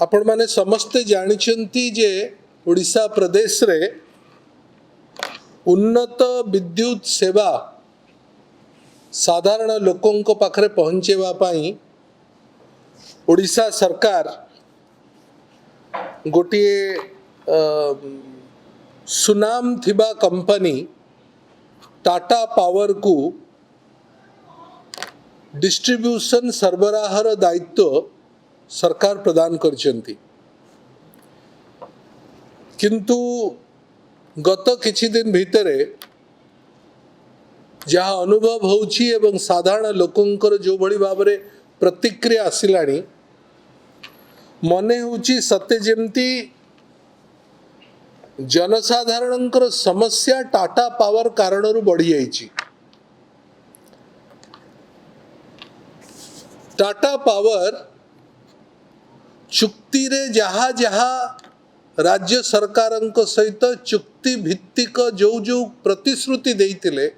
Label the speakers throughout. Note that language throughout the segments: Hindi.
Speaker 1: आपण माने समस्ते जानिछंती जे ओडिशा प्रदेश रे उन्नत विद्युत सेवा साधारण लोकों को पाखरे पहुँचेवा पाई ओडिशा सरकार गोटिए सुनाम थिबा कंपनी टाटा पावर को डिस्ट्रीब्यूशन सरबराहर दायित्व सरकार प्रदान करचंती किंतु गत किछि दिन भितरे जहाँ अनुभव होउछि एवं साधारण लोकंकर जो भली भाबरे प्रतिक्रिया आसिलाणी मने होउछि सत्य जेमती जनसाधारणंकर समस्या टाटा पावर कारणरू बढ़ी जाइछि। टाटा पावर चुक्ति रे जहा जहा राज्य सरकारंक सहित चुक्ति भित्तिक जो जो प्रतिश्रुति देइतिले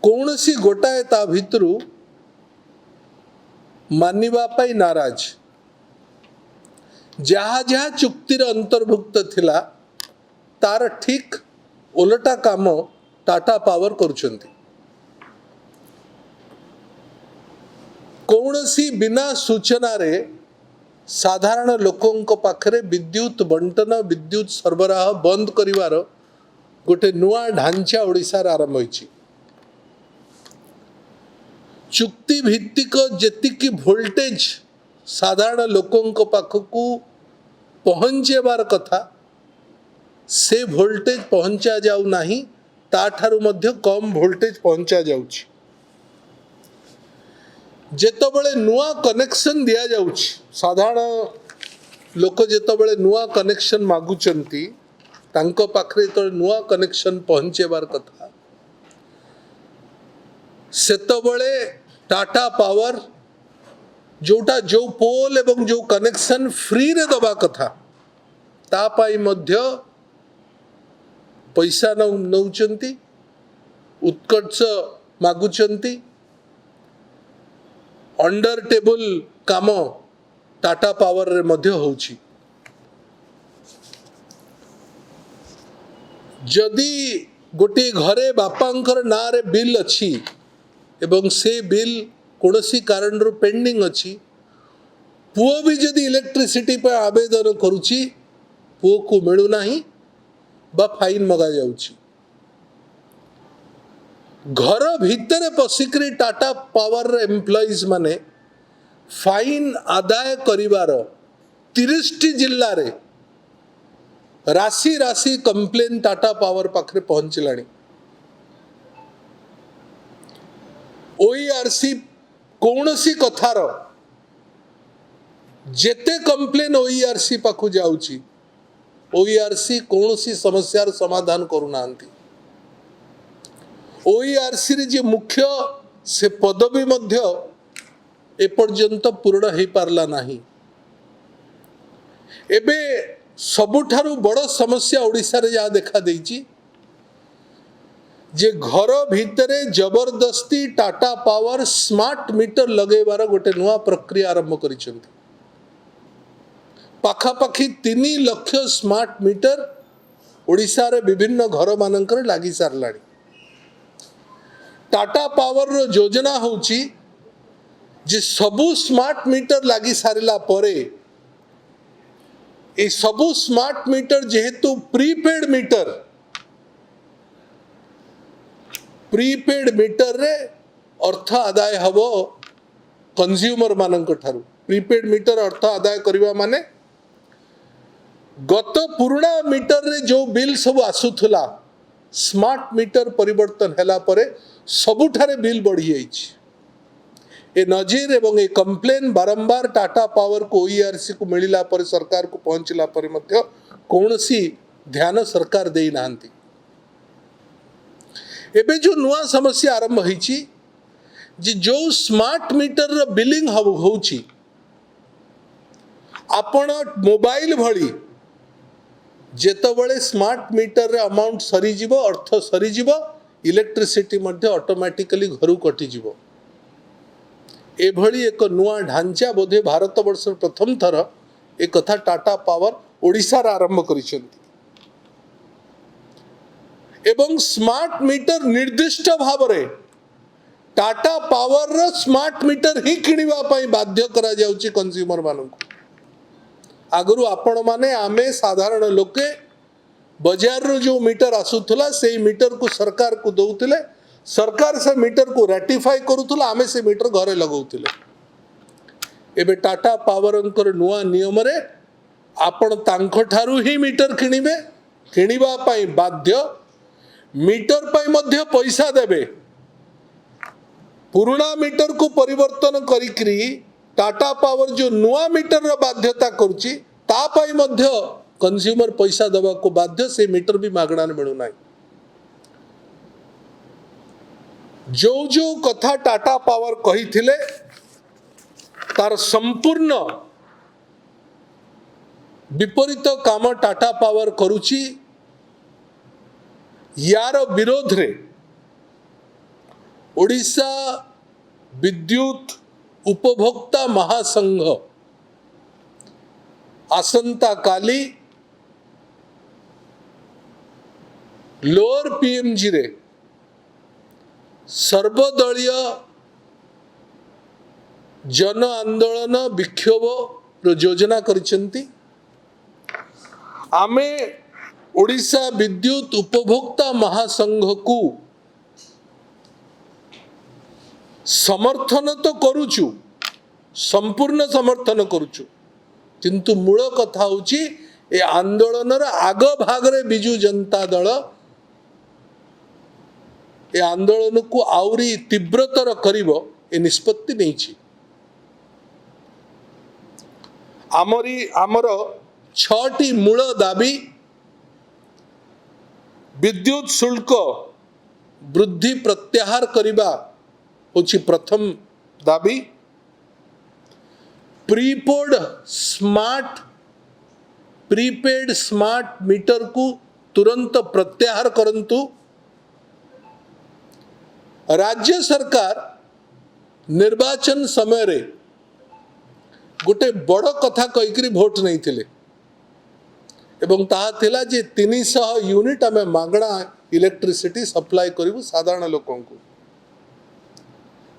Speaker 1: कौनसी गोटाए ता भितरू मानिबा पाई नाराज जहा जहा चुक्तिर अंतर्भुक्त थिला तार ठीक ओलटा काम टाटा पावर करुछंती। कौनसी बिना सूचना रे साधारण लोकों पाखरे विद्युत बंटन विद्युत सरबराह बंद करिवार गोटे नुआ ढांचा ओडिशा रे आरंभ होइछि। चुक्ति भित्तिक जेतिकी वोल्टेज साधारण लोकों पाखकू पहुँचेबार कथा से वोल्टेज पहुँचा जाऊ नाही ताठारु मध्य कम वोल्टेज पहुँचा जाउछि। जेतबेले नुआ कनेक्शन दिया जाउछि साधारण लोक जेतबेले नुआ कनेक्शन मागुचंती तांको पाखरे तो नुआ कनेक्शन पहुँचेबार कथा सेतबेले टाटा पावर जोटा जो पोल एवं जो कनेक्शन फ्री रे दबा कथा ता पाई मध्य पैसा नौचंती उत्कर्ष मागुचंती अंडर टेबल काम टाटा पावर रे मध्य होउछि। जदि गोटे घरे बापांकर ना रे बिल अछि एवं से बिल कौनसी कारण रो पेंडिंग अछि पुओ भी जदि इलेक्ट्रिसिटी पर आवेदन करुछि पुओ को मिलु नाही बा फाइन मगा जाउछि। घर भीतर पसिकरी टाटा पावर एम्प्लॉइज माने फाइन आदाय करिवार 30 जिल्ला रे राशि राशि कंप्लेन टाटा पावर पाखरे पहुंचलाणी। ओईआरसी कौनसी कथार जेते कंप्लेन ओईआरसी पाखु जाउछि ओईआरसी कौनसी समस्यार समाधान करुनांती। ओईआरसी रे जे मुख्य से पदवी मध्य एपर्यंत पूर्ण हो पारला नाही। एबे सबुठारु बड़ समस्या ओडिशा रे जा देखा देइछि जे घर भितरे जबरदस्ती टाटा पावर स्मार्ट मीटर लगेबार गोटे नुआ प्रक्रिया आरंभ करिसंती। पाखापाखी 3 लाख स्मार्ट मीटर ओडिशा रे विभिन्न घर मानकर लागी सारलाणी। टाटा पावर रो योजना होउची जे सबु स्मार्ट मीटर लागी सारिला परे ए सबु स्मार्ट मीटर जेहेतु प्रीपेड मीटर रे अर्थ आदाय हबो कंज्यूमर मानक ठारू। प्रीपेड मीटर अर्थ आदाय करिवा माने गत पुराना मीटर रे जो बिल सब आसुथला स्मार्ट मीटर परिवर्तन हैला परे सबुठारे बिल बढ़ी जाइछि। ए नजीर एवं ए कंप्लेन बारंबार टाटा पावर को ओईआरसी को मिलिला पर सरकार को पहुंचला पर मध्य कौनसी ध्यान सरकार देई नांती। एबे जो नुआ समस्या आरंभ होइछि जे जो स्मार्ट मीटर रो बिलिंग होउछि आपण मोबाइल भली जेतबेले स्मार्ट मीटर रे अमाउंट सरी जीवो अर्थ सरी जीवो इलेक्ट्रिसिटी मध्य ऑटोमेटिकली घरु कटि जीवो। एभली एक नुआ ढांचा बोधे भारत वर्ष प्रथम थर ए कथा टाटा पावर ओडिशा रे आरंभ करिसेंती एवं स्मार्ट मीटर निर्दिष्ट भाव रे टाटा पावर रो स्मार्ट मीटर ही किनिबा पई बाध्य करा जाउची कंज्यूमर मानक आगरु आपण माने आमे साधारण लोके बाजार रो जो मीटर आसुथला से मीटर को सरकार को दउतले सरकार से मीटर को रेटिफाई करूथला आमे से मीटर घरे लगाउतले एबे टाटा पावर अंकर नुआ नियम रे आपण तांको ठारू ही मीटर किनिबे किनिबा पई बाध्य मीटर पई मध्य पैसा देबे पुराना मीटर को परिवर्तन करिकरी टाटा पावर जो नुआ मीटर रो बाध्यता करूची ता पई मध्य कंज्यूमर पैसा दबा को बाध्य से मीटर भी मागणा मिलू ना जो जो कथा टाटा पावर कही थिले तार संपूर्ण विपरीत काम टाटा पावर करूची यार विरोध रे ओडिशा विद्युत उपभोक्ता महासंघ आसंता काली लोअर पीएमजी रे सर्वदलीय जन आंदोलन विक्षोभ रो योजना करिसेंती आमे ओडिशा विद्युत उपभोक्ता महासंघ को समर्थन तो करूचु संपूर्ण समर्थन करूचु किंतु मूल कथा होची ए आंदोलन आग भाग रे बिजू जनता दल ए आंदोलन को आउरी तीव्रतर करिवो ए निष्पत्ति नैछि आमर 6टी मूल दाबी विद्युत शुल्क वृद्धि प्रत्याहार करिबा होछि प्रथम दाबी प्रीपेड स्मार्ट मीटर को तुरंत प्रत्याहार करंतु राज्य सरकार निर्वाचन समय रे गोटे बड़ कथा कहीकरी भोट नहीं थिले एवं ताहा थिला जे 300 यूनिट आमे मागणा इलेक्ट्रिसिटी सप्लाई करिवु साधारण लोकों को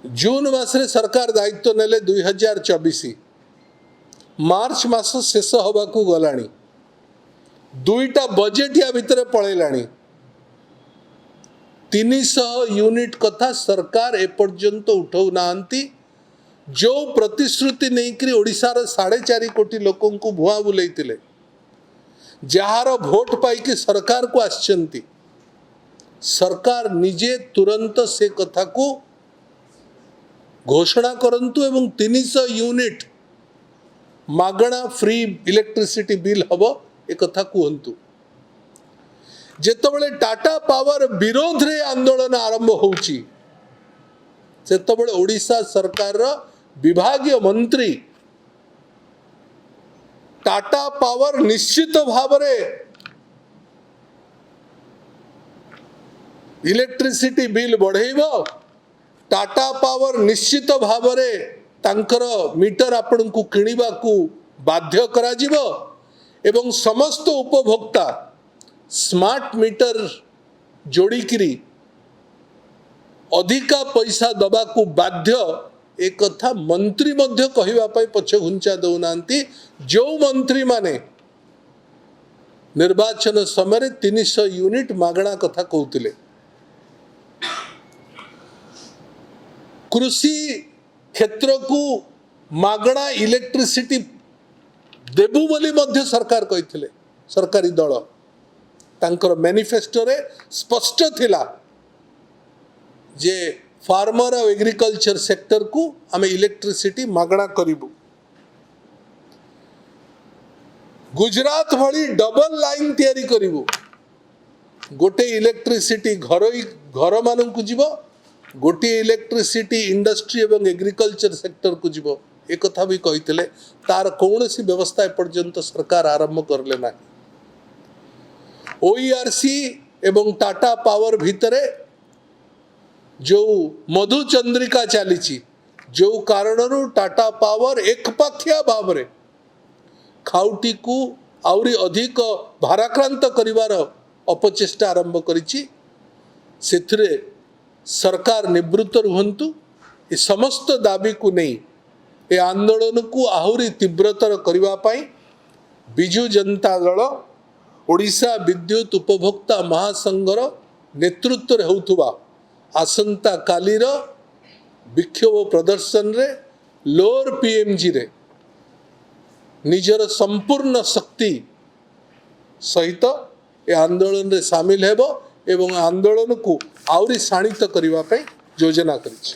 Speaker 1: जून मासरे सरकार दायित्व नेले 2024 मार्च मास शेष हवा को गलानी दुईटा बजेट या भितर पळेलानी 300 यूनिट कथा सरकार एपर्यंत उठाऊ नांती जो प्रतिश्रुति नहीं करी ओडिशा रे 4.5 कोटी लोकों को भुआ बुलेइतिले जार भोट पाई सरकार को आछंती सरकार निजे तुरंत से कथा को घोषणा करंतु एवं 300 यूनिट मागणा फ्री इलेक्ट्रिसिटी बिल हबो ए कथा कहंतु जेतबळे टाटा पावर विरोध रे आंदोलन आरंभ होउची सेतबळे ओडिशा सरकार रो विभागीय मंत्री टाटा पावर निश्चित भाव रे इलेक्ट्रिसिटी बिल बढ़ेइबो टाटा पावर निश्चित भाव रे तांकर मीटर आपण को किनिबा को बाध्य करा जिवो एवं समस्त उपभोक्ता स्मार्ट मीटर जोड़ी किरी अधिका पैसा दबा को बाध्य एक कथा मंत्री मध्य कहिबा पई पछ घुंचा दउनांती जो मंत्री माने निर्वाचन समय 300 यूनिट मागणा कथा कहउतिले कृषि क्षेत्र को मागणा इलेक्ट्रिसिटी देबु बोली मध्य सरकार कहिथिले सरकारी दल तांकर मैनिफेस्टो रे स्पष्ट थिला जे फार्मर और एग्रीकल्चर सेक्टर को आमे इलेक्ट्रिसिटी मागणा करिबु गुजरात भली डबल लाइन तैयारी करिबु गोटे इलेक्ट्रिसिटी घर मानन को जीवो गोटे इलेक्ट्रिसिटी इंडस्ट्री एवं एग्रीकल्चर सेक्टर को जीवो एक कथा भी कहिथिले तार कौनसी व्यवस्था एपर्यंत सरकार आरंभ करले ना ओईआरसी एवं टाटा पावर भितरे जो मधु चंद्रिका चली जो कारण टाटा पावर एकपाखिया भाव रे खाउटी को आउरी अधिक भाराक्रांत करिवार अपचेष्टा आरंभ करिछि सेथिरे सरकार निवृत्त रुहंतु ए समस्त दाबी को नहीं ए आंदोलन को आहुरी तीव्रतर करबा पई बिजु जनता दल ओडिशा विद्युत उपभोक्ता महासंघर नेतृत्व रे होउथुबा आसंता कालीर विक्षोभ प्रदर्शन रे लोअर पीएमजी रे निजर संपूर्ण शक्ति सहित ए आंदोलन रे शामिल हेबो एवं आंदोलन को आउरी शाणित करबा पई योजना करिछि।